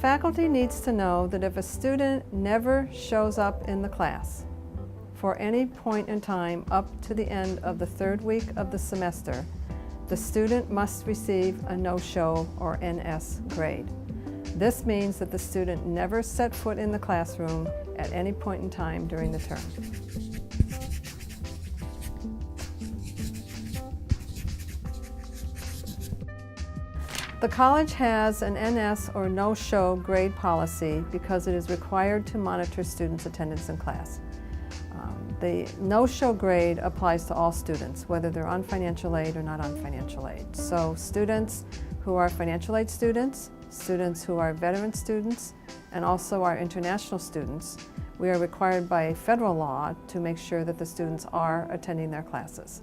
Faculty needs to know that if a student never shows up in the class for any point in time up to the end of the third week of the semester, the student must receive a no-show or NS grade. This means that the student never set foot in the classroom at any point in time during the term. The college has an NS or no-show grade policy because it is required to monitor students' attendance in class. The no-show grade applies to all students, whether they're on financial aid or not on financial aid. So students who are financial aid students, students who are veteran students, and also our international students, we are required by federal law to make sure that the students are attending their classes.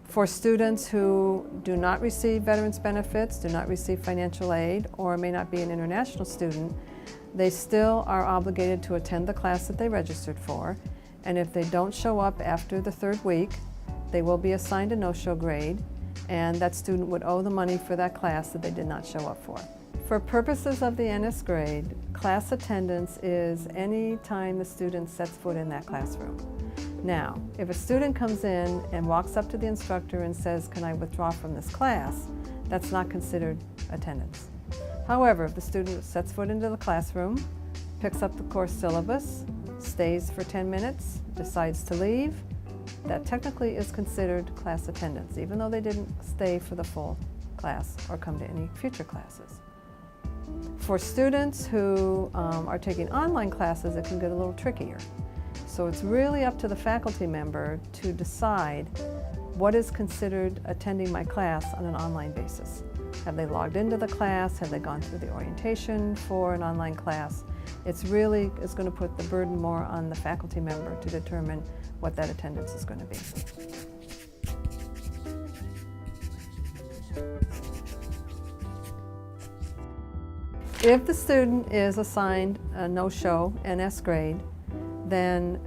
For students who do not receive veterans benefits, do not receive financial aid, or may not be an international student, they still are obligated to attend the class that they registered for, and if they don't show up after the third week, they will be assigned a no-show grade, and that student would owe the money for that class that they did not show up for. For purposes of the NS grade, class attendance is any time the student sets foot in that classroom. Now, if a student comes in and walks up to the instructor and says, "Can I withdraw from this class?" that's not considered attendance. However, if the student sets foot into the classroom, picks up the course syllabus, stays for 10 minutes, decides to leave, that technically is considered class attendance, even though they didn't stay for the full class or come to any future classes. For students who are taking online classes, it can get a little trickier. So it's really up to the faculty member to decide what is considered attending my class on an online basis. Have they logged into the class? Have they gone through the orientation for an online class? It's going to put the burden more on the faculty member to determine what that attendance is going to be. If the student is assigned a no-show NS grade, then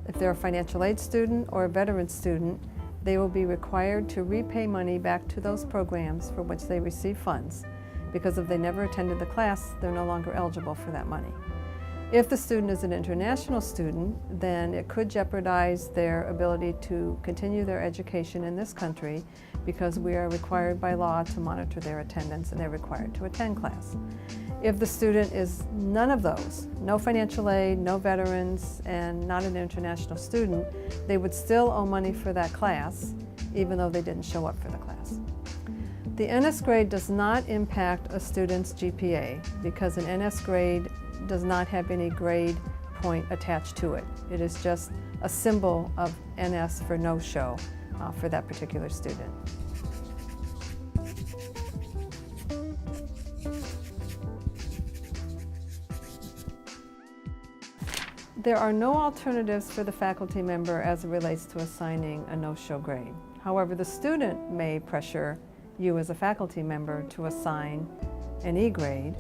if they're a financial aid student or a veteran student, they will be required to repay money back to those programs for which they receive funds, because if they never attended the class, they're no longer eligible for that money. If the student is an international student, then it could jeopardize their ability to continue their education in this country, because we are required by law to monitor their attendance and they're required to attend class. If the student is none of those, no financial aid, no veterans, and not an international student, they would still owe money for that class, even though they didn't show up for the class. The NS grade does not impact a student's GPA because an NS grade does not have any grade point attached to it. It is just a symbol of NS for no-show for that particular student. There are no alternatives for the faculty member as it relates to assigning a no-show grade. However, the student may pressure you as a faculty member to assign an E grade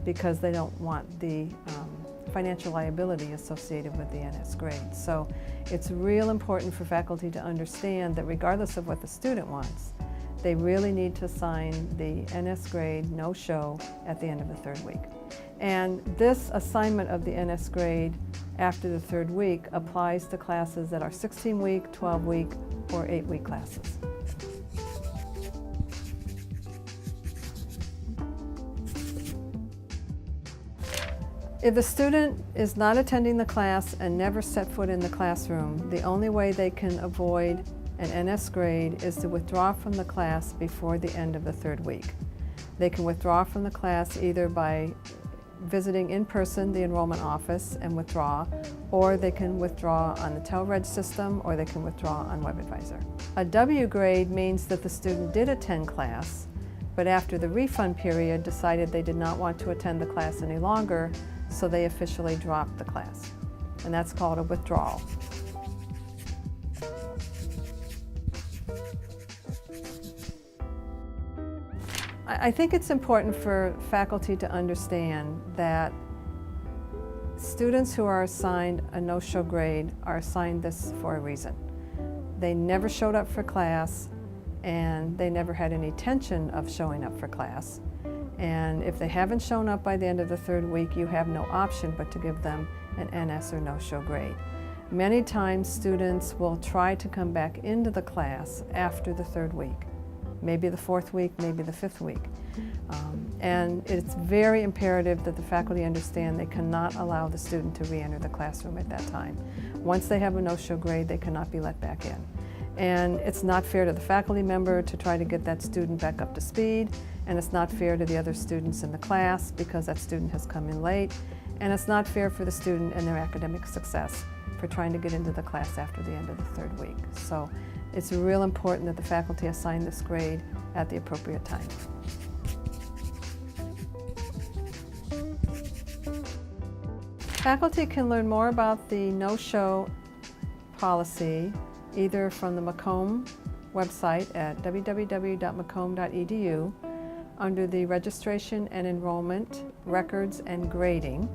because they don't want the financial liability associated with the NS grade. So it's real important for faculty to understand that regardless of what the student wants, they really need to assign the NS grade no-show at the end of the third week. And this assignment of the NS grade after the third week applies to classes that are 16-week, 12-week, or 8-week classes. If the student is not attending the class and never set foot in the classroom, the only way they can avoid an NS grade is to withdraw from the class before the end of the third week. They can withdraw from the class either by visiting in person the enrollment office and withdraw, or they can withdraw on the TELREG system, or they can withdraw on WebAdvisor. A W grade means that the student did attend class, but after the refund period decided they did not want to attend the class any longer, so they officially dropped the class. And that's called a withdrawal. I think it's important for faculty to understand that students who are assigned a no-show grade are assigned this for a reason. They never showed up for class, and they never had any intention of showing up for class. And if they haven't shown up by the end of the third week, you have no option but to give them an NS or no-show grade. Many times students will try to come back into the class after the third week, maybe the fourth week, maybe the fifth week. And it's very imperative that the faculty understand they cannot allow the student to re-enter the classroom at that time. Once they have a no-show grade, they cannot be let back in. And it's not fair to the faculty member to try to get that student back up to speed, and it's not fair to the other students in the class because that student has come in late, and it's not fair for the student and their academic success for trying to get into the class after the end of the third week. So it's real important that the faculty assign this grade at the appropriate time. Faculty can learn more about the no-show policy either from the Macomb website at www.macomb.edu under the Registration and Enrollment, Records and Grading,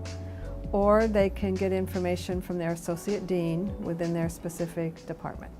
or they can get information from their Associate Dean within their specific department.